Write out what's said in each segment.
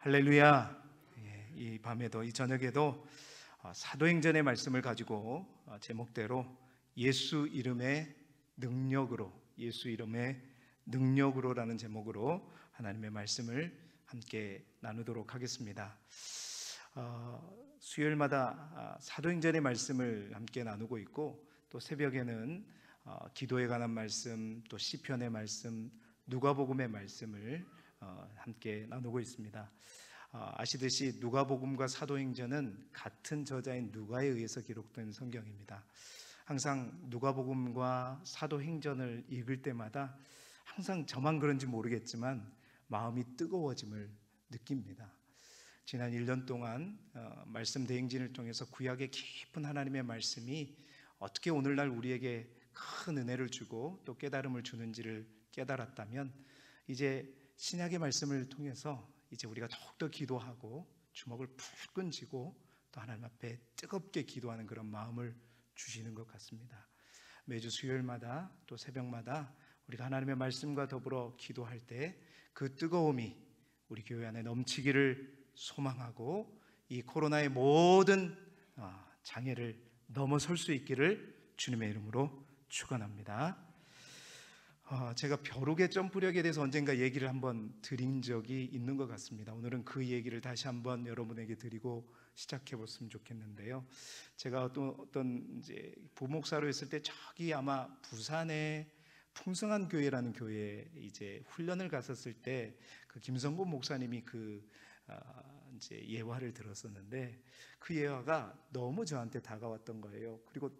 할렐루야. 이 밤에도 이 저녁에도 사도행전의 말씀을 가지고 제목대로 예수 이름의 능력으로라는 제목으로 하나님의 말씀을 함께 나누도록 하겠습니다. 수요일마다 사도행전의 말씀을 함께 나누고 있고, 또 새벽에는 기도에 관한 말씀, 또 시편의 말씀, 누가복음의 말씀을 함께 나누고 있습니다. 아시듯이 누가복음과 사도행전은 같은 저자인 누가에 의해서 기록된 성경입니다. 항상 누가복음과 사도행전을 읽을 때마다 항상 저만 그런지 모르겠지만 마음이 뜨거워짐을 느낍니다. 지난 1년 동안 말씀 대행진을 통해서 구약의 깊은 하나님의 말씀이 어떻게 오늘날 우리에게 큰 은혜를 주고 또 깨달음을 주는지를 깨달았다면, 이제 신약의 말씀을 통해서 이제 우리가 더욱더 기도하고 주먹을 푹 쥐고 또 하나님 앞에 뜨겁게 기도하는 그런 마음을 주시는 것 같습니다. 매주 수요일마다 또 새벽마다 우리가 하나님의 말씀과 더불어 기도할 때 그 뜨거움이 우리 교회 안에 넘치기를 소망하고, 이 코로나의 모든 장애를 넘어설 수 있기를 주님의 이름으로 축원합니다. 제가 벼룩의 점프력에 대해서 언젠가 얘기를 한번 드린 적이 있는 것 같습니다. 오늘은 그 얘기를 다시 한번 여러분에게 드리고 시작해 봤으면 좋겠는데요. 제가 어떤 이제 부목사로 있을 때 저기 아마 부산의 풍성한 교회라는 교회에 이제 훈련을 갔었을 때 그 김성곤 목사님이 이제 예화를 들었었는데, 그 예화가 너무 저한테 다가왔던 거예요. 그리고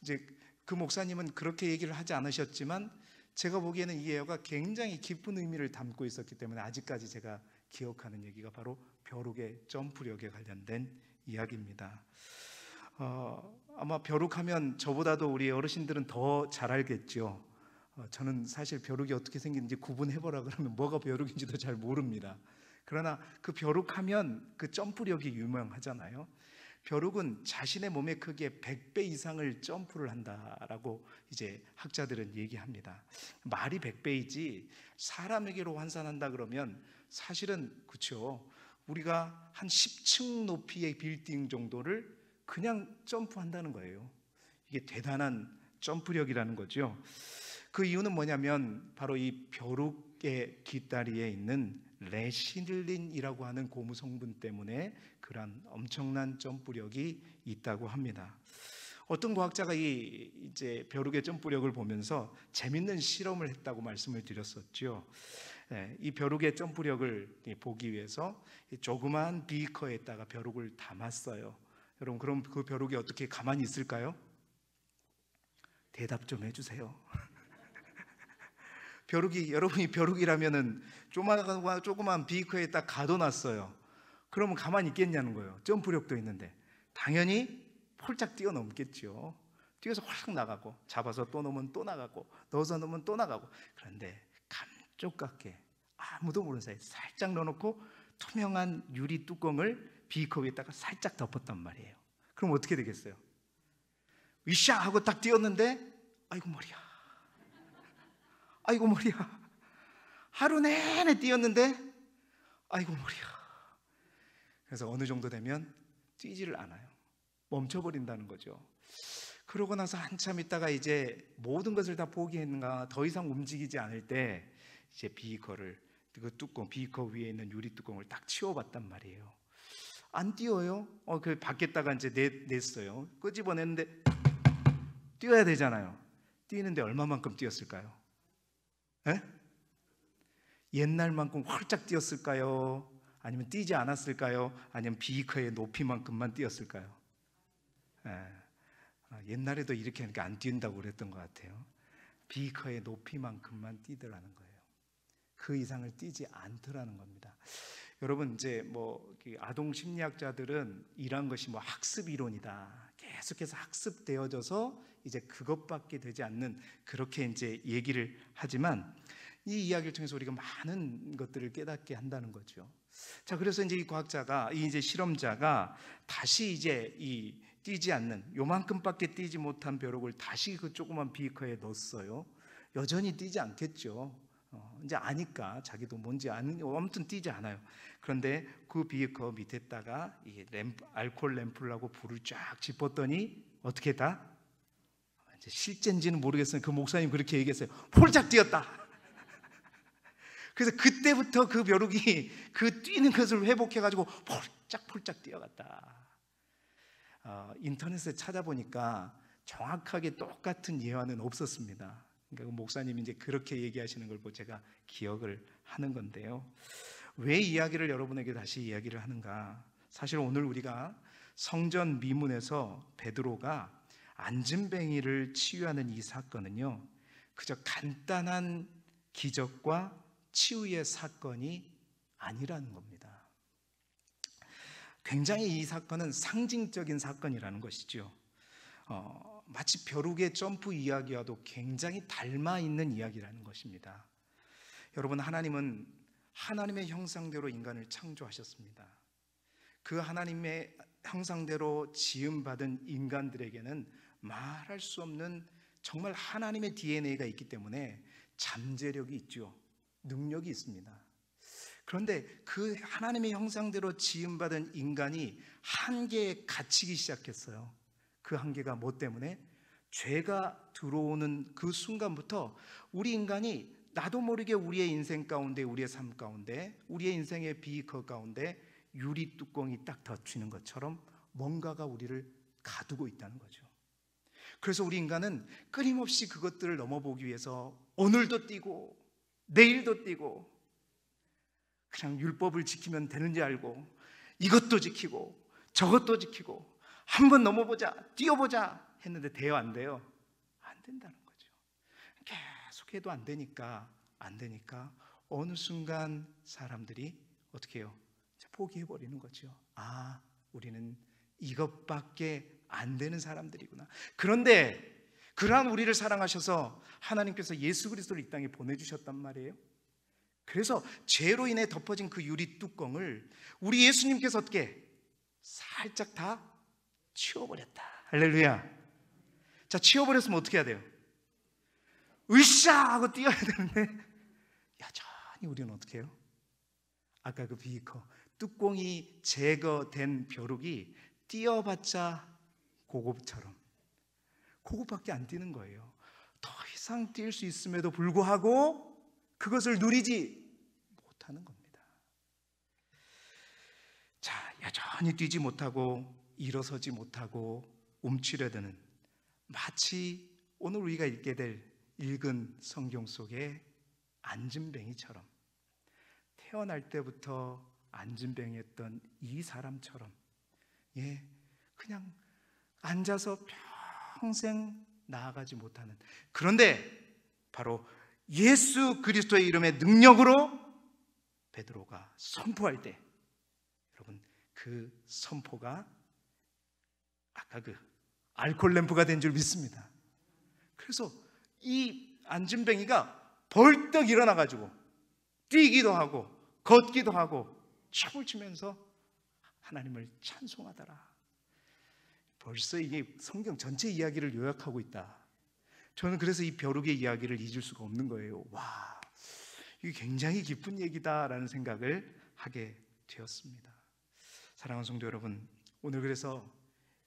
이제 그 목사님은 그렇게 얘기를 하지 않으셨지만 제가 보기에는 이 예화가 굉장히 깊은 의미를 담고 있었기 때문에 아직까지 제가 기억하는 얘기가 바로 벼룩의 점프력에 관련된 이야기입니다. 아마 벼룩하면 저보다도 우리 어르신들은 더 잘 알겠죠. 저는 사실 벼룩이 어떻게 생기는지 구분해보라 그러면 뭐가 벼룩인지도 잘 모릅니다. 그러나 그 벼룩하면 그 점프력이 유명하잖아요. 벼룩은 자신의 몸의 크기의 100배 이상을 점프를 한다라고 이제 학자들은 얘기합니다. 말이 100배이지 사람에게로 환산한다 그러면 사실은 그렇죠. 우리가 한 10층 높이의 빌딩 정도를 그냥 점프한다는 거예요. 이게 대단한 점프력이라는 거죠. 그 이유는 뭐냐면 바로 이 벼룩의 깃다리에 있는 레실린이라고 하는 고무 성분 때문에 그런 엄청난 점프력이 있다고 합니다. 어떤 과학자가 이제 벼룩의 점프력을 보면서 재밌는 실험을 했다고 말씀을 드렸었죠. 이 벼룩의 점프력을 보기 위해서 조그만 비커에다가 벼룩을 담았어요. 여러분, 그럼 그 벼룩이 어떻게 가만히 있을까요? 대답 좀 해주세요. 여러분이 벼룩이라면은 조그만 비커에 딱 가둬놨어요. 그러면 가만히 있겠냐는 거예요. 점프력도 있는데 당연히 폴짝 뛰어넘겠죠. 뛰어서 확 나가고, 잡아서 또 넣으면 또 나가고, 넣어서 넣으면 또 나가고. 그런데 감쪽같게 아무도 모르는 사이에 살짝 넣어놓고 투명한 유리 뚜껑을 비커 위에다가 살짝 덮었단 말이에요. 그럼 어떻게 되겠어요? 위샤 하고 딱 뛰었는데 아이고 머리야, 아이고 머리야. 하루 내내 뛰었는데 아이고 머리야. 그래서 어느 정도 되면 뛰지를 않아요. 멈춰버린다는 거죠. 그러고 나서 한참 있다가 이제 모든 것을 다 포기했는가, 더 이상 움직이지 않을 때 이제 그 뚜껑, 비커 위에 있는 유리 뚜껑을 딱 치워봤단 말이에요. 안 뛰어요. 그 밖에다가 이제 냈어요. 끄집어냈는데 뛰어야 되잖아요. 뛰는데 얼마만큼 뛰었을까요? 옛날만큼 활짝 뛰었을까요? 아니면 뛰지 않았을까요? 아니면 비커의 높이만큼만 뛰었을까요? 옛날에도 이렇게 하니까 안 뛴다고 그랬던 것 같아요. 비커의 높이만큼만 뛰더라는 거예요. 그 이상을 뛰지 않더라는 겁니다. 여러분, 이제 아동 심리학자들은 이런 것이 학습 이론이다, 계속해서 학습되어져서 이제 그것밖에 되지 않는, 그렇게 이제 얘기를 하지만 이 이야기를 통해서 우리가 많은 것들을 깨닫게 한다는 거죠. 자, 그래서 이제 이 과학자가, 이제 실험자가 다시 이제 이 뛰지 않는, 요만큼밖에 뛰지 못한 벼룩을 다시 그 조그만 비커에 넣었어요. 여전히 뛰지 않겠죠. 이제 아니까 자기도 뭔지 아무튼 뛰지 않아요. 그런데 그 비커 밑에다가 이 알코올 램프를 하고 불을 쫙 짚었더니 어떻게 다 이제 실제인지는 모르겠어요. 그 목사님 그렇게 얘기했어요. 폴짝 뛰었다. 그래서 그때부터 그 벼룩이 그 뛰는 것을 회복해가지고 폴짝 뛰어갔다. 인터넷에 찾아보니까 정확하게 똑같은 예화는 없었습니다. 그러니까 그 목사님이 이제 그렇게 얘기하시는 걸 보고 제가 기억을 하는 건데요. 왜 이야기를 여러분에게 다시 이야기를 하는가? 사실 오늘 우리가 성전 미문에서 베드로가 안진뱅이를 치유하는 이 사건은요, 그저 간단한 기적과 치유의 사건이 아니라는 겁니다. 굉장히 이 사건은 상징적인 사건이라는 것이죠. 마치 벼룩의 점프 이야기와도 굉장히 닮아 있는 이야기라는 것입니다. 여러분, 하나님은 하나님의 형상대로 인간을 창조하셨습니다. 그 하나님의 형상대로 지음받은 인간들에게는 말할 수 없는 정말 하나님의 DNA가 있기 때문에 잠재력이 있죠. 능력이 있습니다. 그런데 그 하나님의 형상대로 지음받은 인간이 한계에 갇히기 시작했어요. 그 한계가 뭐 때문에? 죄가 들어오는 그 순간부터 우리 인간이 나도 모르게 우리의 인생 가운데, 우리의 삶 가운데, 우리의 인생의 비커 가운데 유리 뚜껑이 딱 닫히는 것처럼 뭔가가 우리를 가두고 있다는 거죠. 그래서 우리 인간은 끊임없이 그것들을 넘어보기 위해서 오늘도 뛰고 내일도 뛰고 그냥 율법을 지키면 되는지 알고 이것도 지키고 저것도 지키고 한번 넘어보자, 뛰어보자 했는데 돼요, 안 돼요? 안 된다는 거죠. 계속해도 안 되니까 어느 순간 사람들이 어떻게 해요? 포기해버리는 거죠. 우리는 이것밖에 안 되는 사람들이구나. 그런데 그러한 우리를 사랑하셔서 하나님께서 예수 그리스도를 이 땅에 보내주셨단 말이에요. 그래서 죄로 인해 덮어진 그 유리 뚜껑을 우리 예수님께서 어떻게 살짝 다 치워버렸다. 할렐루야. 자, 치워버렸으면 어떻게 해야 돼요? 으쌰 하고 뛰어야 되는데 여전히 우리는 어떻게 해요? 아까 그 비커 뚜껑이 제거된 벼룩이 뛰어봤자 그것밖에 안 뛰는 거예요. 더 이상 뛸 수 있음에도 불구하고 그것을 누리지 못하는 겁니다. 자, 여전히 뛰지 못하고 일어서지 못하고 움츠려드는, 마치 오늘 우리가 읽은 성경 속의 안진뱅이처럼, 태어날 때부터 안진뱅이였던 이 사람처럼, 그냥 앉아서 평생 나아가지 못하는, 그런데 바로 예수 그리스도의 이름의 능력으로 베드로가 선포할 때, 여러분, 그 선포가 아까 그 알코올 램프가 된 줄 믿습니다. 그래서 이 안진뱅이가 벌떡 일어나가지고 뛰기도 하고 걷기도 하고 춤을 추면서 하나님을 찬송하더라. 벌써 이게 성경 전체 이야기를 요약하고 있다. 저는 그래서 이 벼룩의 이야기를 잊을 수가 없는 거예요. 와, 이게 굉장히 기쁜 얘기다라는 생각을 하게 되었습니다. 사랑하는 성도 여러분, 오늘 그래서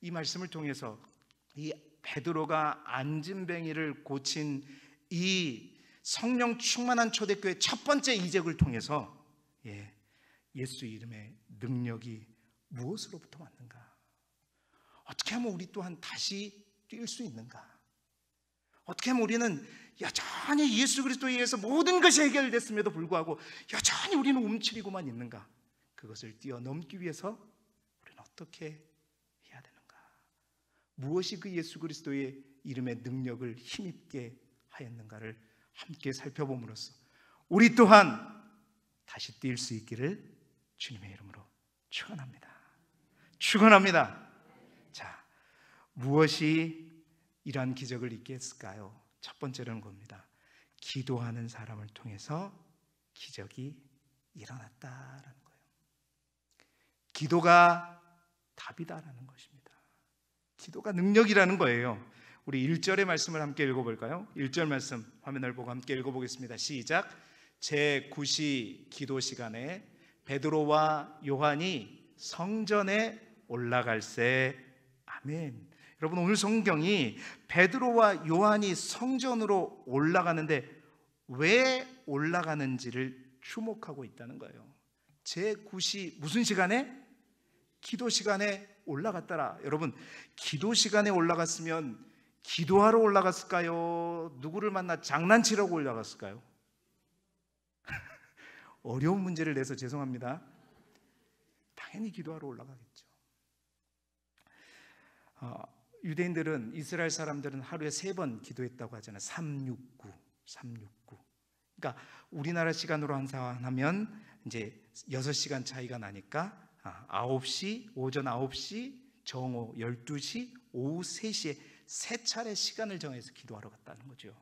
이 말씀을 통해서 이 베드로가 안진뱅이를 고친 이 성령 충만한 초대교회 첫 번째 이적을 통해서 예수 이름의 능력이 무엇으로부터 왔는가? 어떻게 하면 우리 또한 다시 뛸 수 있는가? 어떻게 하면 우리는 여전히 예수 그리스도에 의해서 모든 것이 해결됐음에도 불구하고 여전히 우리는 움츠리고만 있는가? 그것을 뛰어넘기 위해서 우리는 어떻게 해야 되는가? 무엇이 그 예수 그리스도의 이름의 능력을 힘있게 하였는가를 함께 살펴봄으로써 우리 또한 다시 뛸 수 있기를 주님의 이름으로 축원합니다. 축원합니다. 자, 무엇이 이러한 기적을 있게 했을까요? 첫 번째로는 겁니다. 기도하는 사람을 통해서 기적이 일어났다라는 거예요. 기도가 답이다라는 것입니다. 기도가 능력이라는 거예요. 우리 1절의 말씀을 함께 읽어볼까요? 1절 말씀 화면을 보고 함께 읽어보겠습니다. 시작. 제9시 기도 시간에 베드로와 요한이 성전에 올라갈새. 아멘. 여러분, 오늘 성경이 베드로와 요한이 성전으로 올라가는데 왜 올라가는지를 주목하고 있다는 거예요. 제9시 무슨 시간에? 기도 시간에 올라갔더라. 여러분, 기도 시간에 올라갔으면 기도하러 올라갔을까요? 누구를 만나 장난치려고 올라갔을까요? 어려운 문제를 내서 죄송합니다. 당연히 기도하러 올라가겠죠. 유대인들은, 이스라엘 사람들은 하루에 3번 기도했다고 하잖아요. 369. 그러니까 우리나라 시간으로 환산하면 이제 6시간 차이가 나니까 9시, 오전 9시, 정오 12시, 오후 3시에 3차례 시간을 정해서 기도하러 갔다는 거죠.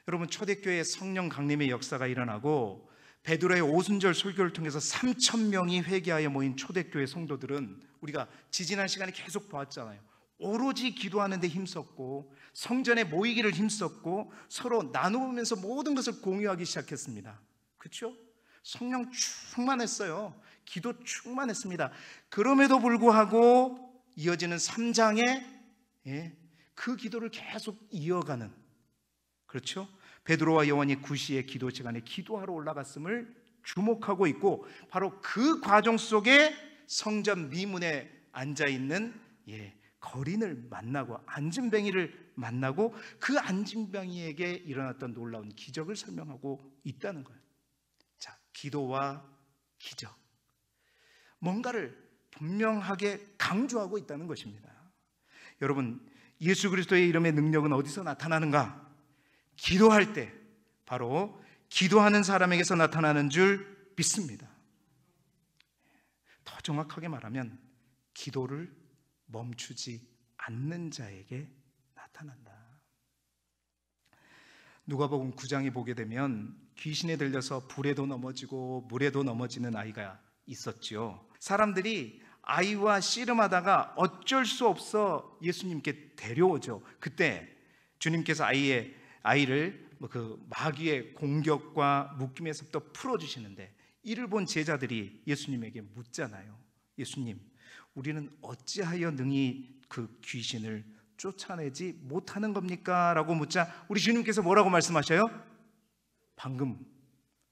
여러분, 초대교회에 성령 강림의 역사가 일어나고 베드로의 오순절 설교를 통해서 3,000명이 회개하여 모인 초대교회 성도들은 우리가 지지난 시간에 계속 보았잖아요. 오로지 기도하는 데 힘썼고 성전에 모이기를 힘썼고 서로 나누면서 모든 것을 공유하기 시작했습니다. 그렇죠? 성령 충만했어요. 기도 충만했습니다. 그럼에도 불구하고 이어지는 3장에 그 기도를 계속 이어가는, 그렇죠? 베드로와 요한이 9시에 기도 시간에 기도하러 올라갔음을 주목하고 있고, 바로 그 과정 속에 성전 미문에 앉아있는 거린을 만나고 안진뱅이를 만나고 그 안진뱅이에게 일어났던 놀라운 기적을 설명하고 있다는 거예요. 자, 기도와 기적, 뭔가를 분명하게 강조하고 있다는 것입니다. 여러분, 예수 그리스도의 이름의 능력은 어디서 나타나는가? 기도할 때 바로 기도하는 사람에게서 나타나는 줄 믿습니다. 더 정확하게 말하면 기도를 멈추지 않는 자에게 나타난다. 누가복음 9장에 보게 되면 귀신에 들려서 불에도 넘어지고 물에도 넘어지는 아이가 있었죠. 사람들이 아이와 씨름하다가 어쩔 수 없어 예수님께 데려오죠. 그때 주님께서 아이를 그 마귀의 공격과 묶임에서부터 풀어주시는데, 이를 본 제자들이 예수님에게 묻잖아요. 예수님, 우리는 어찌하여 능히 그 귀신을 쫓아내지 못하는 겁니까? 라고 묻자 우리 주님께서 뭐라고 말씀하셔요? 방금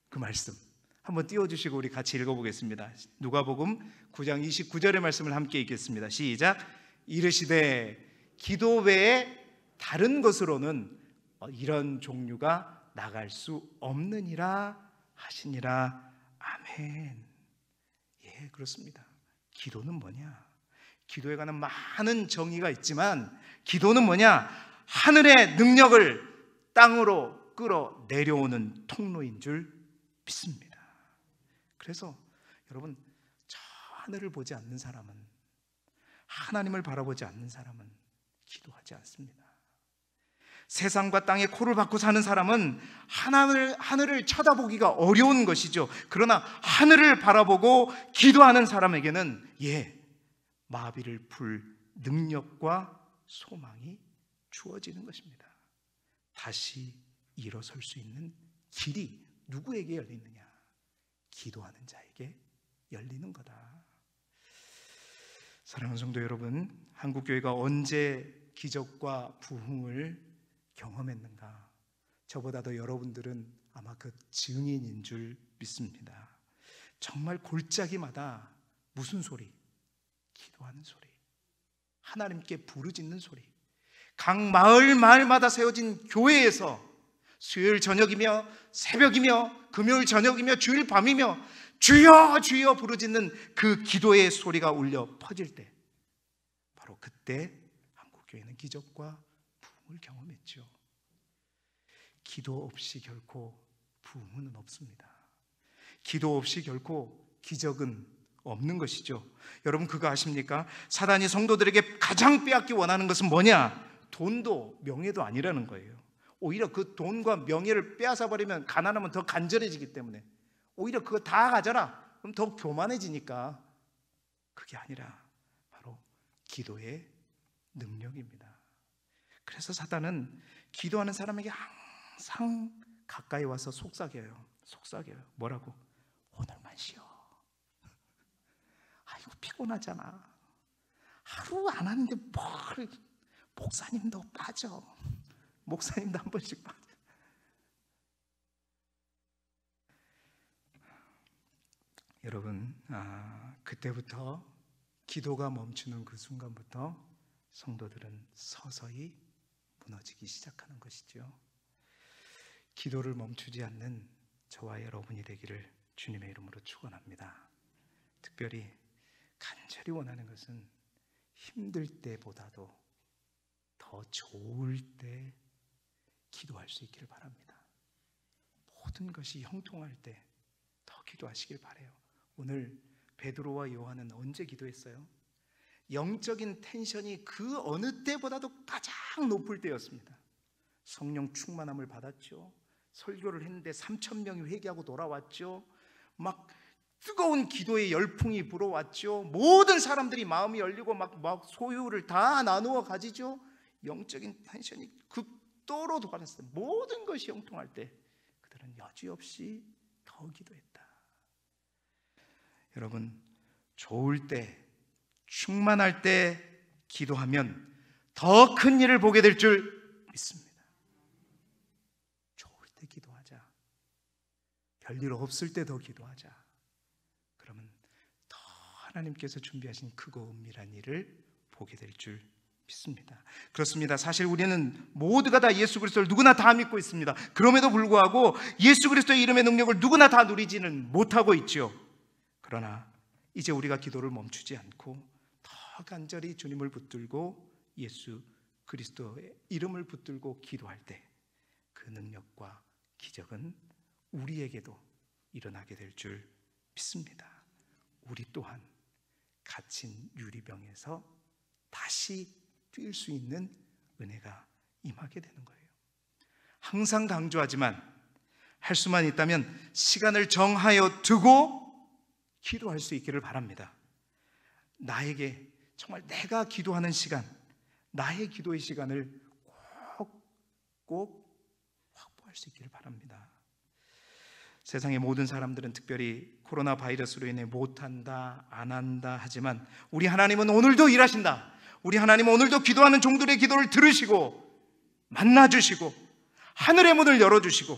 그 말씀 한번 띄워주시고 우리 같이 읽어보겠습니다. 누가복음 9장 29절의 말씀을 함께 읽겠습니다. 시작. 이르시되 기도 외에 다른 것으로는 이런 종류가 나갈 수 없느니라 하시니라. 아멘. 예, 그렇습니다. 기도는 뭐냐? 기도에 관한 많은 정의가 있지만 기도는 뭐냐? 하늘의 능력을 땅으로 끌어 내려오는 통로인 줄 믿습니다. 그래서 여러분, 저 하늘을 보지 않는 사람은, 하나님을 바라보지 않는 사람은 기도하지 않습니다. 세상과 땅에 코를 박고 사는 사람은 하늘을 쳐다보기가 어려운 것이죠. 그러나 하늘을 바라보고 기도하는 사람에게는 마비를 풀 능력과 소망이 주어지는 것입니다. 다시 일어설 수 있는 길이 누구에게 열리느냐? 기도하는 자에게 열리는 거다. 사랑하는 성도 여러분, 한국교회가 언제 기적과 부흥을 경험했는가? 저보다도 여러분들은 아마 그 증인인 줄 믿습니다. 정말 골짜기마다 무슨 소리? 기도하는 소리, 하나님께 부르짖는 소리. 각 마을마다 세워진 교회에서 수요일 저녁이며 새벽이며 금요일 저녁이며 주일 밤이며 주여 주여 부르짖는 그 기도의 소리가 울려 퍼질 때, 바로 그때 한국교회는 기적과 부흥을 경험했죠. 기도 없이 결코 부흥은 없습니다. 기도 없이 결코 기적은 없는 것이죠. 여러분, 그거 아십니까? 사단이 성도들에게 가장 빼앗기 원하는 것은 뭐냐? 돈도 명예도 아니라는 거예요. 오히려 그 돈과 명예를 빼앗아 버리면 가난하면 더 간절해지기 때문에 오히려 그거 다 가져라, 그럼 더 교만해지니까. 그게 아니라 바로 기도의 능력입니다. 그래서 사단은 기도하는 사람에게 항상 가까이 와서 속삭여요. 뭐라고? 오늘만 쉬어. 아이고 피곤하잖아. 하루 안 하는데 뭘. 목사님도 빠져. 목사님도 한 번씩 빠져. 여러분, 그때부터 기도가 멈추는 그 순간부터 성도들은 서서히 무너지기 시작하는 것이죠. 기도를 멈추지 않는 저와 여러분이 되기를 주님의 이름으로 축원합니다. 특별히 간절히 원하는 것은 힘들 때보다도 더 좋을 때 기도할 수 있기를 바랍니다. 모든 것이 형통할 때 더 기도하시길 바라요. 오늘 베드로와 요한은 언제 기도했어요? 영적인 텐션이 그 어느 때보다도 가장 높을 때였습니다. 성령 충만함을 받았죠. 설교를 했는데 3,000명이 회개하고 돌아왔죠. 막 뜨거운 기도의 열풍이 불어왔죠. 모든 사람들이 마음이 열리고 막 소유를 다 나누어 가지죠. 영적인 텐션이 극도로 돌아갔어요. 모든 것이 형통할 때 그들은 여지없이 더 기도했다. 여러분, 좋을 때, 충만할 때 기도하면 더 큰 일을 보게 될 줄 믿습니다. 좋을 때 기도하자. 별일 없을 때 더 기도하자. 그러면 더 하나님께서 준비하신 크고 은밀한 일을 보게 될 줄 믿습니다. 그렇습니다. 사실 우리는 모두가 다 예수 그리스도를 누구나 다 믿고 있습니다. 그럼에도 불구하고 예수 그리스도의 이름의 능력을 누구나 다 누리지는 못하고 있죠. 그러나 이제 우리가 기도를 멈추지 않고 더 간절히 주님을 붙들고 예수 그리스도의 이름을 붙들고 기도할 때 그 능력과 기적은 우리에게도 일어나게 될 줄 믿습니다. 우리 또한 갇힌 유리병에서 다시 뛸 수 있는 은혜가 임하게 되는 거예요. 항상 강조하지만 할 수만 있다면 시간을 정하여 두고 기도할 수 있기를 바랍니다. 나에게 정말 내가 기도하는 시간, 나의 기도의 시간을 꼭 확보할 수 있기를 바랍니다. 세상의 모든 사람들은 특별히 코로나 바이러스로 인해 못한다, 안 한다 하지만 우리 하나님은 오늘도 일하신다. 우리 하나님은 오늘도 기도하는 종들의 기도를 들으시고 만나주시고 하늘의 문을 열어주시고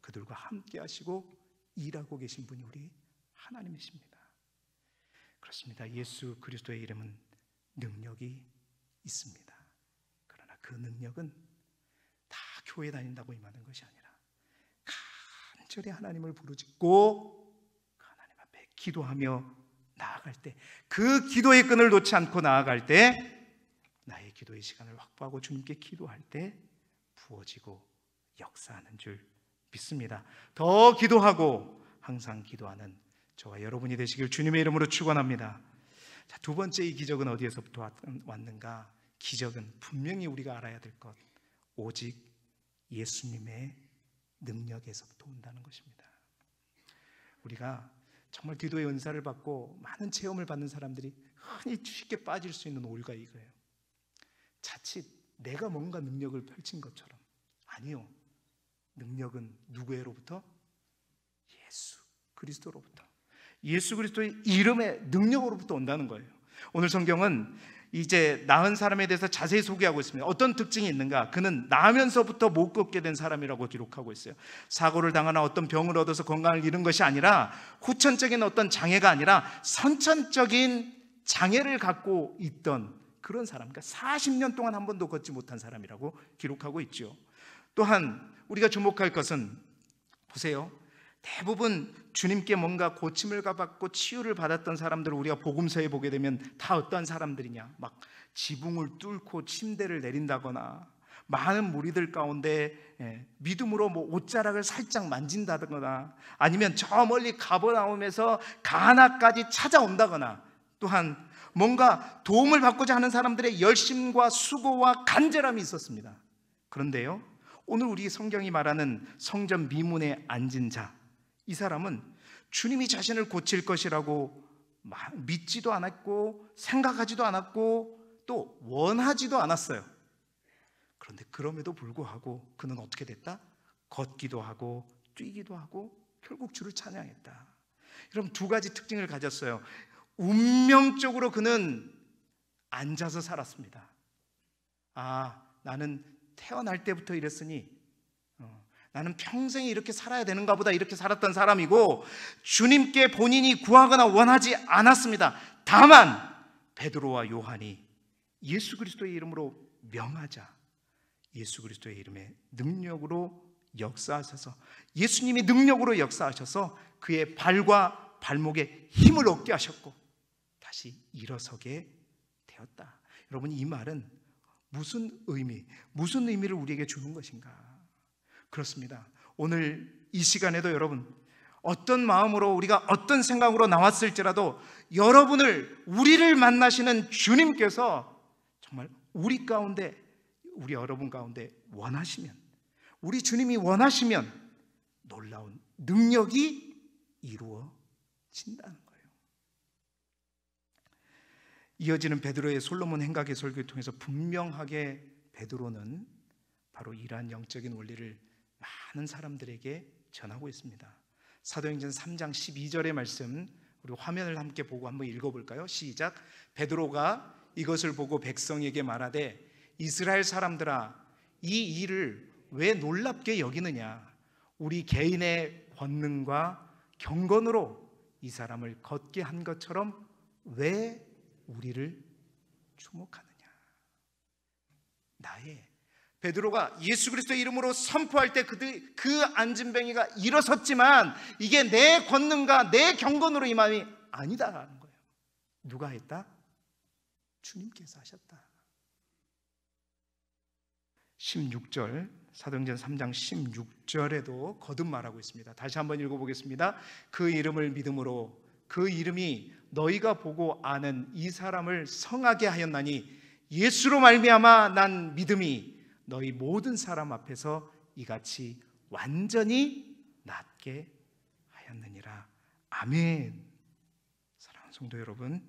그들과 함께 하시고 일하고 계신 분이 우리 하나님이십니다. 그렇습니다. 예수 그리스도의 이름은 능력이 있습니다. 그러나 그 능력은 다 교회 다닌다고 임하는 것이 아니라 간절히 하나님을 부르짖고 그 하나님 앞에 기도하며 나아갈 때, 그 기도의 끈을 놓지 않고 나아갈 때 나의 기도의 시간을 확보하고 주님께 기도할 때 부어지고 역사하는 줄 믿습니다. 더 기도하고 항상 기도하는 저와 여러분이 되시길 주님의 이름으로 축원합니다. 자, 두 번째 이 기적은 어디에서부터 왔는가? 기적은 분명히 우리가 알아야 될 것, 오직 예수님의 능력에서부터 온다는 것입니다. 우리가 정말 기도의 은사를 받고 많은 체험을 받는 사람들이 흔히 쉽게 빠질 수 있는 오류가 이거예요. 자칫 내가 뭔가 능력을 펼친 것처럼. 아니요, 능력은 누구로부터? 예수 그리스도로부터, 예수 그리스도의 이름의 능력으로부터 온다는 거예요. 오늘 성경은 이제 나은 사람에 대해서 자세히 소개하고 있습니다. 어떤 특징이 있는가? 그는 나면서부터 못 걷게 된 사람이라고 기록하고 있어요. 사고를 당하나 어떤 병을 얻어서 건강을 잃은 것이 아니라, 후천적인 어떤 장애가 아니라 선천적인 장애를 갖고 있던 그런 사람, 그러니까 40년 동안 한 번도 걷지 못한 사람이라고 기록하고 있죠. 또한 우리가 주목할 것은, 보세요, 대부분 주님께 뭔가 고침을 받고 치유를 받았던 사람들을 우리가 복음서에 보게 되면 다 어떠한 사람들이냐, 막 지붕을 뚫고 침대를 내린다거나, 많은 무리들 가운데 믿음으로 뭐 옷자락을 살짝 만진다거나, 아니면 저 멀리 가버나움에서 가나까지 찾아온다거나, 또한 뭔가 도움을 받고자 하는 사람들의 열심과 수고와 간절함이 있었습니다. 그런데요, 오늘 우리 성경이 말하는 성전 미문에 앉은 자, 이 사람은 주님이 자신을 고칠 것이라고 믿지도 않았고 생각하지도 않았고 또 원하지도 않았어요. 그런데 그럼에도 불구하고 그는 어떻게 됐다? 걷기도 하고 뛰기도 하고 결국 주를 찬양했다. 여러분, 두 가지 특징을 가졌어요. 운명적으로 그는 앉아서 살았습니다. 나는 태어날 때부터 이랬으니 나는 평생 이렇게 살아야 되는가 보다, 이렇게 살았던 사람이고, 주님께 본인이 구하거나 원하지 않았습니다. 다만 베드로와 요한이 예수 그리스도의 이름으로 명하자 예수 그리스도의 이름의 능력으로 역사하셔서, 예수님이 능력으로 역사하셔서 그의 발과 발목에 힘을 얻게 하셨고 다시 일어서게 되었다. 여러분, 이 말은 무슨 의미를 우리에게 주는 것인가? 그렇습니다. 오늘 이 시간에도 여러분, 어떤 마음으로, 우리가 어떤 생각으로 나왔을지라도 우리를 만나시는 주님께서 정말 우리 가운데, 우리 여러분 가운데 원하시면, 우리 주님이 원하시면 놀라운 능력이 이루어진다는 거예요. 이어지는 베드로의 솔로몬 행각의 설교를 통해서 분명하게 베드로는 바로 이러한 영적인 원리를 많은 사람들에게 전하고 있습니다. 사도행전 3장 12절의 말씀, 우리 화면을 함께 보고 한번 읽어볼까요? 시작. 베드로가 이것을 보고 백성에게 말하되, 이스라엘 사람들아, 이 일을 왜 놀랍게 여기느냐? 우리 개인의 권능과 경건으로 이 사람을 걷게 한 것처럼 왜 우리를 주목하느냐? 베드로가 예수 그리스도의 이름으로 선포할 때 그 안진뱅이가 일어섰지만 이게 내 권능과 내 경건으로 이 마음이 아니다라는 거예요. 누가 했다? 주님께서 하셨다. 16절, 사도행전 3장 16절에도 거듭 말하고 있습니다. 다시 한번 읽어보겠습니다. 그 이름을 믿음으로 그 이름이 너희가 보고 아는 이 사람을 성하게 하였나니 예수로 말미암아 난 믿음이 너희 모든 사람 앞에서 이같이 완전히 낫게 하였느니라. 아멘. 사랑하는 성도 여러분,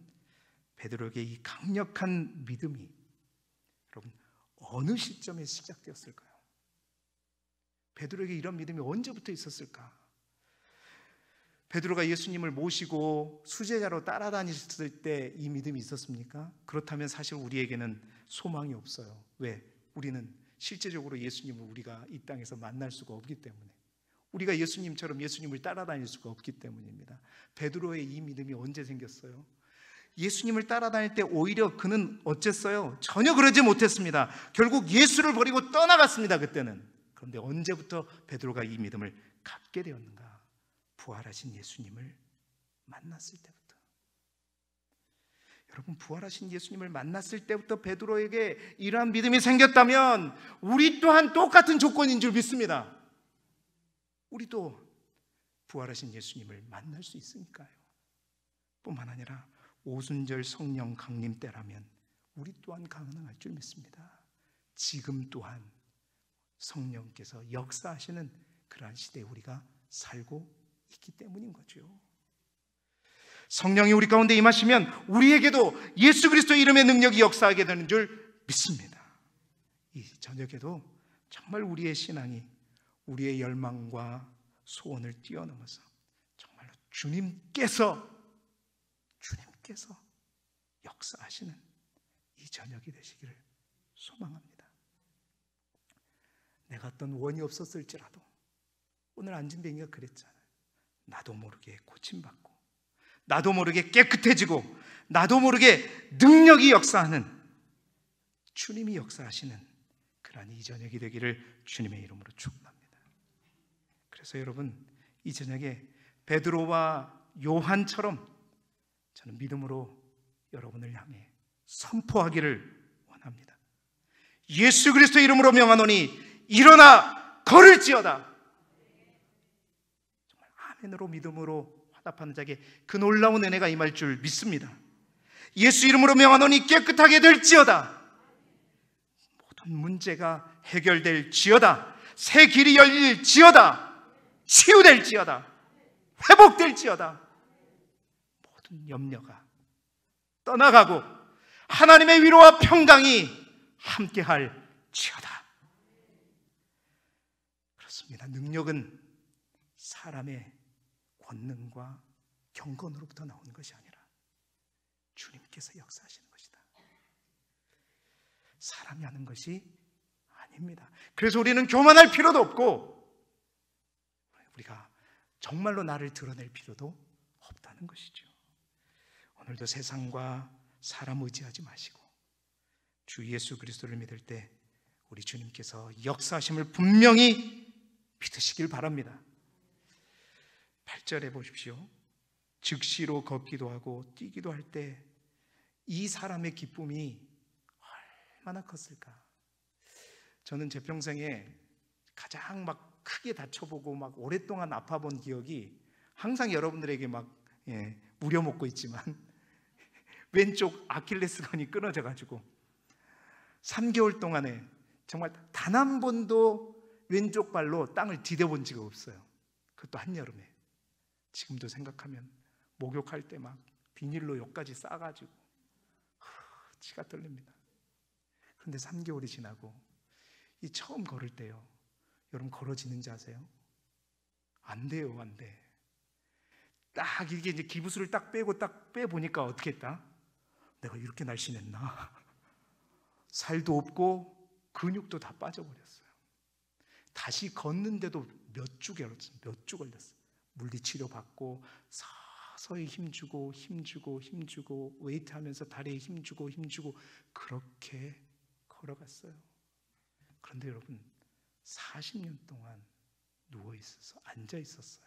베드로에게 이 강력한 믿음이 여러분 어느 시점에 시작되었을까요? 베드로에게 이런 믿음이 언제부터 있었을까? 베드로가 예수님을 모시고 수제자로 따라다녔을 때 이 믿음이 있었습니까? 그렇다면 사실 우리에게는 소망이 없어요. 왜? 우리는 실제적으로 예수님을 우리가 이 땅에서 만날 수가 없기 때문에, 우리가 예수님처럼 예수님을 따라다닐 수가 없기 때문입니다. 베드로의 이 믿음이 언제 생겼어요? 예수님을 따라다닐 때 오히려 그는 어쨌어요? 전혀 그러지 못했습니다. 결국 예수를 버리고 떠나갔습니다. 그때는. 그런데 언제부터 베드로가 이 믿음을 갖게 되었는가? 부활하신 예수님을 만났을 때부터. 여러분, 부활하신 예수님을 만났을 때부터 베드로에게 이러한 믿음이 생겼다면 우리 또한 똑같은 조건인 줄 믿습니다. 우리도 부활하신 예수님을 만날 수 있으니까요. 뿐만 아니라 오순절 성령 강림 때라면 우리 또한 가능할 줄 믿습니다. 지금 또한 성령께서 역사하시는 그러한 시대에 우리가 살고 있기 때문인 거죠. 성령이 우리 가운데 임하시면 우리에게도 예수 그리스도의 이름의 능력이 역사하게 되는 줄 믿습니다. 이 저녁에도 정말 우리의 신앙이 우리의 열망과 소원을 뛰어넘어서 정말로 주님께서 역사하시는 이 저녁이 되시기를 소망합니다. 내가 어떤 원이 없었을지라도 오늘 안진뱅이가 그랬잖아요. 나도 모르게 고침받고, 나도 모르게 깨끗해지고, 나도 모르게 능력이 역사하는, 주님이 역사하시는 그러한 이 저녁이 되기를 주님의 이름으로 축원합니다. 그래서 여러분, 이 저녁에 베드로와 요한처럼 저는 믿음으로 여러분을 향해 선포하기를 원합니다. 예수 그리스도의 이름으로 명하노니 일어나 걸을지어다. 정말 아멘으로 믿음으로 화답하는 자에게 그 놀라운 은혜가 임할 줄 믿습니다. 예수 이름으로 명하노니 깨끗하게 될지어다. 모든 문제가 해결될지어다. 새 길이 열릴지어다. 치유될지어다. 회복될지어다. 모든 염려가 떠나가고 하나님의 위로와 평강이 함께할지어다. 그렇습니다. 능력은 사람의 권능과 경건으로부터 나오는 것이 아니라 주님께서 역사하시는 것이다. 사람이 하는 것이 아닙니다. 그래서 우리는 교만할 필요도 없고 우리가 정말로 나를 드러낼 필요도 없다는 것이죠. 오늘도 세상과 사람 의지하지 마시고 주 예수 그리스도를 믿을 때 우리 주님께서 역사하심을 분명히 믿으시길 바랍니다. 8절에 보십시오. 즉시로 걷기도 하고 뛰기도 할 때 이 사람의 기쁨이 얼마나 컸을까. 저는 제 평생에 가장 막 크게 다쳐보고 막 오랫동안 아파본 기억이 항상 여러분들에게 막 무려먹고 있지만 왼쪽 아킬레스건이 끊어져가지고 3개월 동안에 정말 단 한 번도 왼쪽 발로 땅을 디뎌본 적이 없어요. 그것도 한여름에. 지금도 생각하면 목욕할 때 막 비닐로 여기까지 싸가지고 치가 떨립니다. 그런데 3개월이 지나고 이 처음 걸을 때요, 여러분 걸어지는지 아세요? 안 돼요, 안 돼. 딱 이게 이제 기부스를 딱 빼고 딱 빼보니까 어떻게 했다? 내가 이렇게 날씬했나? 살도 없고 근육도 다 빠져버렸어요. 다시 걷는데도 몇 주 걸렸어요. 물리치료 받고 서서히 힘주고 웨이트 하면서 다리에 힘주고 그렇게 걸어갔어요. 그런데 여러분 40년 동안 누워있어서 앉아있었어요.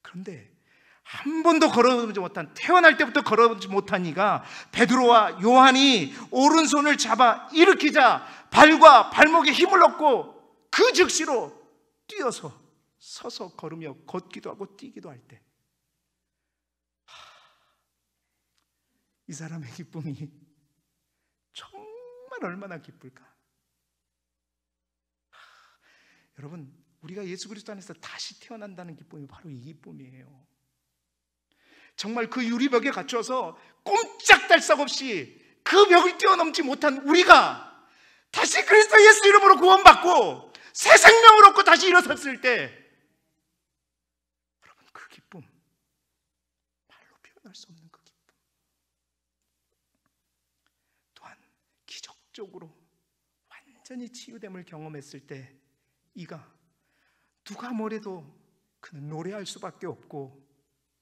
그런데 한 번도 걸어보지 못한, 태어날 때부터 걸어보지 못한 이가 베드로와 요한이 오른손을 잡아 일으키자 발과 발목에 힘을 얻고 그 즉시로 뛰어서 서서 걸으며 걷기도 하고 뛰기도 할 때 이 사람의 기쁨이 정말 얼마나 기쁠까. 여러분, 우리가 예수 그리스도 안에서 다시 태어난다는 기쁨이 바로 이 기쁨이에요. 정말 그 유리벽에 갇혀서 꼼짝달싹 없이 그 벽을 뛰어넘지 못한 우리가 다시 그리스도 예수 이름으로 구원받고 새 생명을 얻고 다시 일어섰을 때 여러분, 그 기쁨 말로 표현할 수 없는 그 기쁨. 또한 기적적으로 완전히 치유됨을 경험했을 때 이가 누가 뭐래도 그는 노래할 수밖에 없고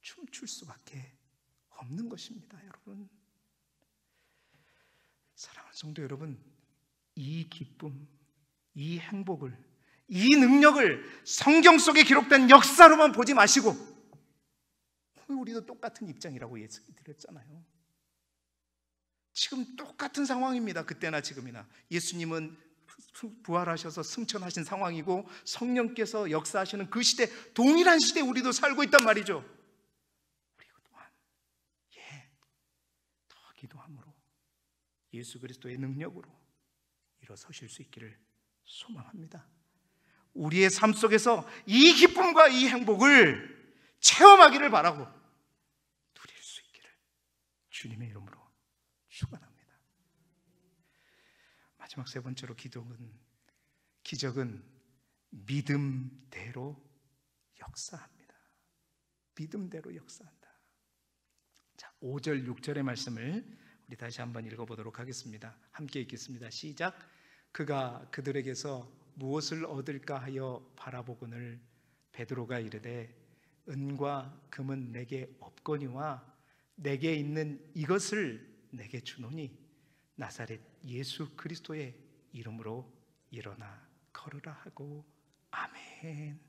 춤출 수밖에 없는 것입니다. 여러분, 사랑하는 성도 여러분, 이 기쁨, 이 행복을, 이 능력을 성경 속에 기록된 역사로만 보지 마시고, 우리도 똑같은 입장이라고 예언드렸잖아요. 지금 똑같은 상황입니다. 그때나 지금이나 예수님은 부활하셔서 승천하신 상황이고 성령께서 역사하시는 그 시대, 동일한 시대에 우리도 살고 있단 말이죠. 그리고 또한 더 기도함으로 예수 그리스도의 능력으로 일어서실 수 있기를 소망합니다. 우리의 삶 속에서 이 기쁨과 이 행복을 체험하기를 바라고 누릴 수 있기를 주님의 이름으로 축원합니다. 마지막 세 번째로 기적은 믿음대로 역사합니다. 믿음대로 역사한다. 자, 5절 6절의 말씀을 우리 다시 한번 읽어보도록 하겠습니다. 함께 읽겠습니다. 시작. 그가 그들에게서 무엇을 얻을까 하여 바라보거늘 베드로가 이르되 은과 금은 내게 없거니와 내게 있는 이것을 내게 주노니 나사렛 예수 그리스도의 이름으로 일어나 걸으라 하고 아멘.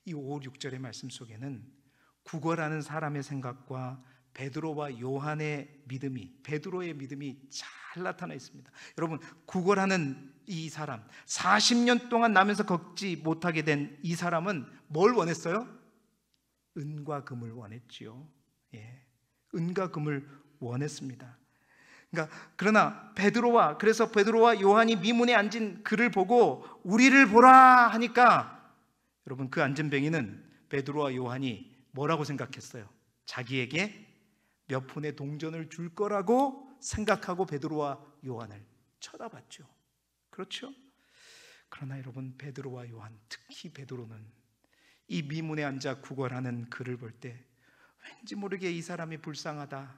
이 5, 6절의 말씀 속에는 구걸하는 사람의 생각과 베드로와 요한의 믿음이, 베드로의 믿음이 잘 나타나 있습니다. 여러분, 구걸하는 이 사람, 40년 동안 나면서 걷지 못하게 된 이 사람은 뭘 원했어요? 은과 금을 원했지요. 은과 금을 원했습니다. 그러나 그래서 베드로와 요한이 미문에 앉은 그를 보고 우리를 보라 하니까 여러분, 그 앉은 뱅이는 베드로와 요한이 뭐라고 생각했어요? 자기에게 몇 푼의 동전을 줄 거라고 생각하고 베드로와 요한을 쳐다봤죠. 그렇죠? 그러나 여러분, 베드로와 요한, 특히 베드로는 이 미문에 앉아 구걸하는 그를 볼 때 왠지 모르게 이 사람이 불쌍하다,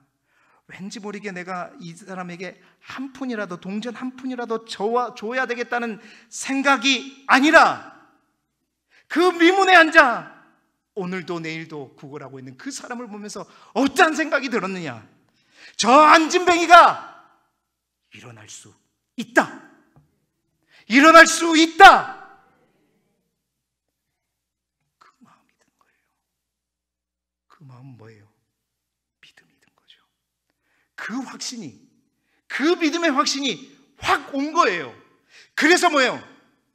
왠지 모르게 내가 이 사람에게 한 푼이라도, 동전 한 푼이라도 줘야 되겠다는 생각이 아니라, 그 미문에 앉아 오늘도 내일도 구걸하고 있는 그 사람을 보면서 어떠한 생각이 들었느냐? 저 안진뱅이가 일어날 수 있다, 일어날 수 있다, 그 마음이 든 거예요. 그 마음은 뭐예요? 믿음이 든 거죠. 그 확신이, 그 믿음의 확신이 확 온 거예요. 그래서 뭐예요?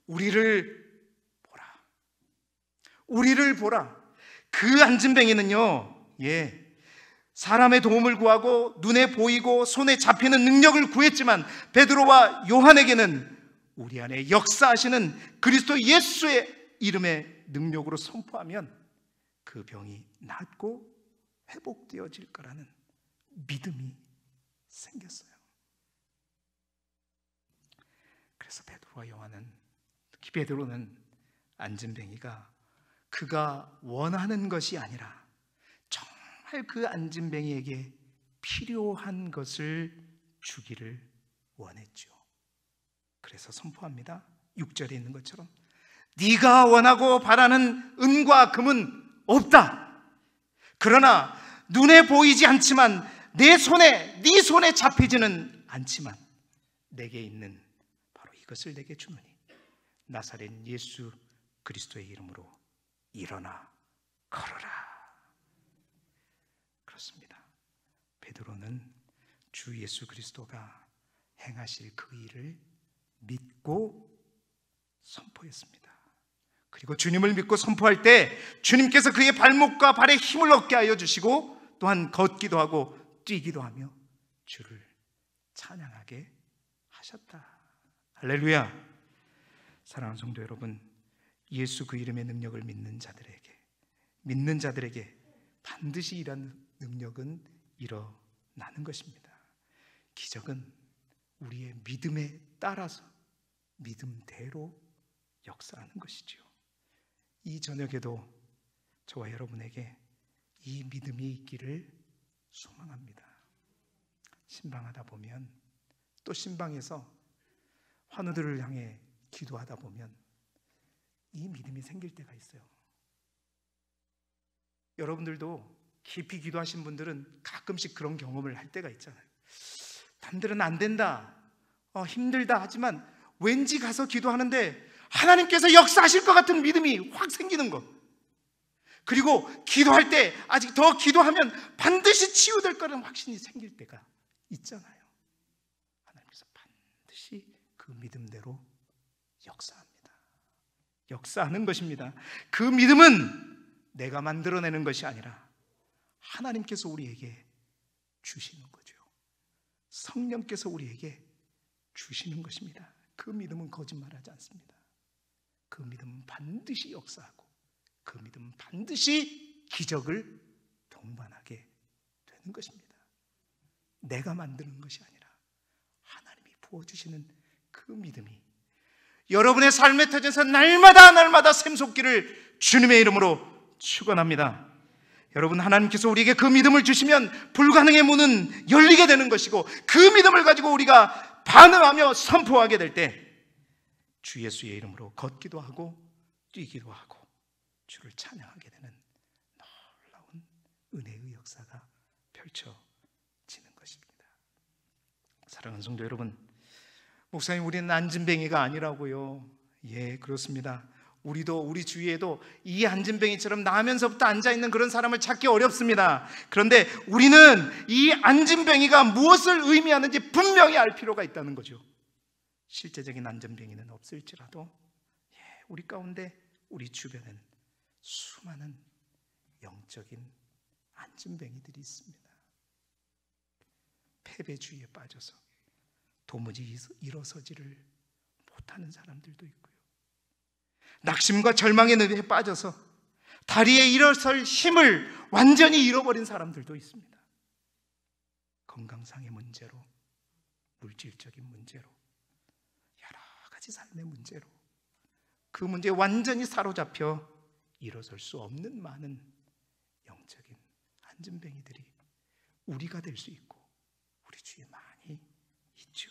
우리를 보라. 그 안진뱅이는요, 사람의 도움을 구하고 눈에 보이고 손에 잡히는 능력을 구했지만, 베드로와 요한에게는 우리 안에 역사하시는 그리스도 예수의 이름의 능력으로 선포하면 그 병이 낫고 회복되어질 거라는 믿음이 생겼어요. 그래서 베드로와 요한은, 특히 베드로는 안진뱅이가 그가 원하는 것이 아니라 정말 그 안진뱅이에게 필요한 것을 주기를 원했죠. 그래서 선포합니다. 6절에 있는 것처럼 네가 원하고 바라는 은과 금은 없다. 그러나 눈에 보이지 않지만 네 손에 잡히지는 않지만 내게 있는 바로 이것을 내게 주노니 나사렛 예수 그리스도의 이름으로 일어나 걸어라. 그렇습니다. 베드로는 주 예수 그리스도가 행하실 그 일을 믿고 선포했습니다. 그리고 주님을 믿고 선포할 때 주님께서 그의 발목과 발에 힘을 얻게 하여 주시고, 또한 걷기도 하고 뛰기도 하며 주를 찬양하게 하셨다. 할렐루야. 사랑하는 성도 여러분, 예수 그 이름의 능력을 믿는 자들에게 반드시 이런 능력은 일어나는 것입니다. 기적은 우리의 믿음에 따라서 믿음대로 역사하는 것이지요. 이 저녁에도 저와 여러분에게 이 믿음이 있기를 소망합니다. 신방하다 보면, 또 신방에서 환우들을 향해 기도하다 보면 이 믿음이 생길 때가 있어요. 여러분들도 깊이 기도하신 분들은 가끔씩 그런 경험을 할 때가 있잖아요. 남들은 안 된다, 힘들다 하지만 왠지 가서 기도하는데 하나님께서 역사하실 것 같은 믿음이 확 생기는 것. 그리고 기도할 때 아직 더 기도하면 반드시 치유될 거라는 확신이 생길 때가 있잖아요. 하나님께서 반드시 그 믿음대로 역사하는 것입니다. 그 믿음은 내가 만들어내는 것이 아니라 하나님께서 우리에게 주시는 거죠. 성령께서 우리에게 주시는 것입니다. 그 믿음은 거짓말하지 않습니다. 그 믿음은 반드시 역사하고, 그 믿음은 반드시 기적을 동반하게 되는 것입니다. 내가 만드는 것이 아니라 하나님이 부어주시는 그 믿음이 여러분의 삶의 터전에서 날마다 샘솟기를 주님의 이름으로 축원합니다. 여러분, 하나님께서 우리에게 그 믿음을 주시면 불가능의 문은 열리게 되는 것이고, 그 믿음을 가지고 우리가 반응하며 선포하게 될 때 주 예수의 이름으로 걷기도 하고 뛰기도 하고 주를 찬양하게 되는 놀라운 은혜의 역사가 펼쳐지는 것입니다. 사랑하는 성도 여러분, 목사님, 우리는 안진뱅이가 아니라고요. 예, 그렇습니다. 우리 주위에도 이 안진뱅이처럼 나면서부터 앉아있는 그런 사람을 찾기 어렵습니다. 그런데 우리는 이 안진뱅이가 무엇을 의미하는지 분명히 알 필요가 있다는 거죠. 실제적인 안진뱅이는 없을지라도 우리 가운데, 우리 주변엔 수많은 영적인 안진뱅이들이 있습니다. 패배주의에 빠져서 도무지 일어서지를 못하는 사람들도 있고요, 낙심과 절망의 늪에 빠져서 다리에 일어설 힘을 완전히 잃어버린 사람들도 있습니다. 건강상의 문제로, 물질적인 문제로, 여러 가지 삶의 문제로 그 문제에 완전히 사로잡혀 일어설 수 없는 많은 영적인 안전뱅이들이 우리가 될 수 있고 우리 주위에 많이 있죠.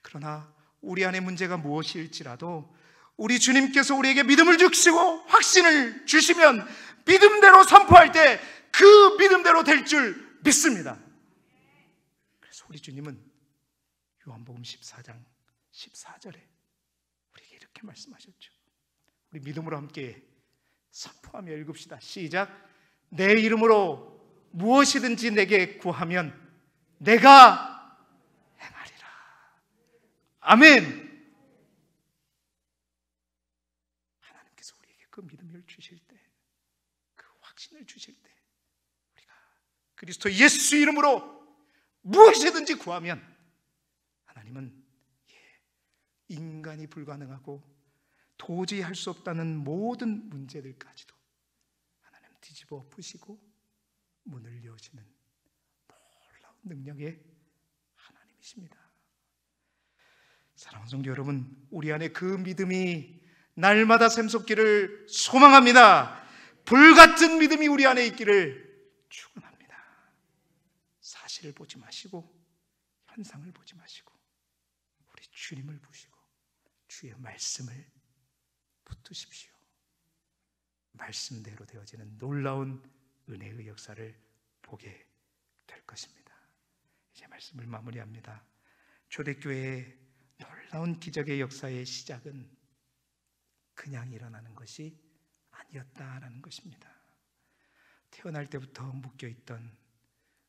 그러나 우리 안에 문제가 무엇일지라도 우리 주님께서 우리에게 믿음을 주시고 확신을 주시면 믿음대로 선포할 때 그 믿음대로 될 줄 믿습니다. 그래서 우리 주님은 요한복음 14장 14절에 우리에게 이렇게 말씀하셨죠. 우리 믿음으로 함께 선포하며 읽읍시다. 시작. 내 이름으로 무엇이든지 내게 구하면 내가 행하리라. 아멘. 하나님께서 우리에게 그 믿음을 주실 때, 그 확신을 주실 때 우리가 그리스도 예수 이름으로 무엇이든지 구하면 하나님은 인간이 불가능하고 도저히 할 수 없다는 모든 문제들까지도 하나님 뒤집어 엎으시고 문을 여시는 놀라운 능력의 하나님이십니다. 사랑하는 성도 여러분, 우리 안에 그 믿음이 날마다 샘솟기를 소망합니다. 불같은 믿음이 우리 안에 있기를 축원합니다. 사실을 보지 마시고 현상을 보지 마시고 우리 주님을 보시고 주의 말씀을 붙드십시오. 말씀대로 되어지는 놀라운 은혜의 역사를 보게 될 것입니다. 이제 말씀을 마무리합니다. 초대교회의 놀라운 기적의 역사의 시작은 그냥 일어나는 것이 아니었다라는 것입니다. 태어날 때부터 묶여있던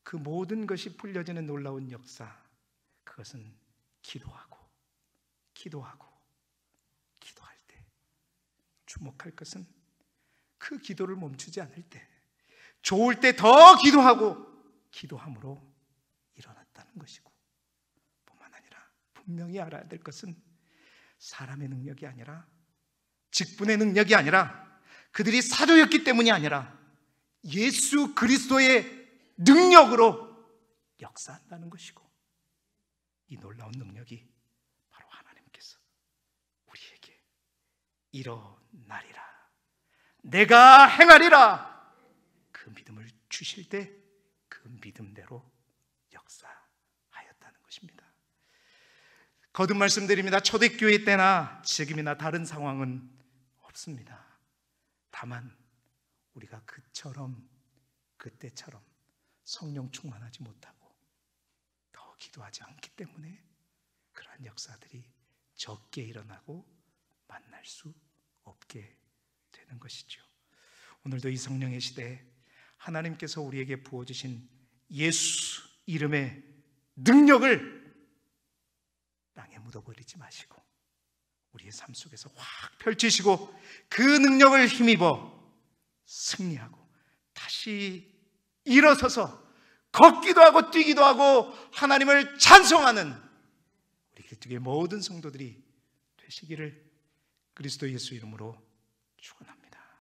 그 모든 것이 풀려지는 놀라운 역사, 그것은 기도할 때 주목할 것은 그 기도를 멈추지 않을 때, 좋을 때 더 기도하고 기도함으로 일어났다는 것이고, 뿐만 아니라 분명히 알아야 될 것은 사람의 능력이 아니라, 직분의 능력이 아니라, 그들이 사도였기 때문이 아니라 예수 그리스도의 능력으로 역사한다는 것이고, 이 놀라운 능력이 바로 하나님께서 우리에게 일어나리라, 내가 행하리라, 그 믿음을 주실 때 그 믿음대로 역사하였다는 것입니다. 거듭 말씀드립니다. 초대교회 때나 지금이나 다른 상황은 없습니다. 다만 우리가 그때처럼 성령 충만하지 못하고 더 기도하지 않기 때문에 그러한 역사들이 적게 일어나고 만날 수 없게 되는 것이죠. 오늘도 이 성령의 시대에 하나님께서 우리에게 부어주신 예수 이름의 능력을 땅에 묻어버리지 마시고 우리의 삶 속에서 확 펼치시고 그 능력을 힘입어 승리하고 다시 일어서서 걷기도 하고 뛰기도 하고 하나님을 찬송하는 우리 길쭉의 모든 성도들이 되시기를 그리스도 예수 이름으로 축원합니다.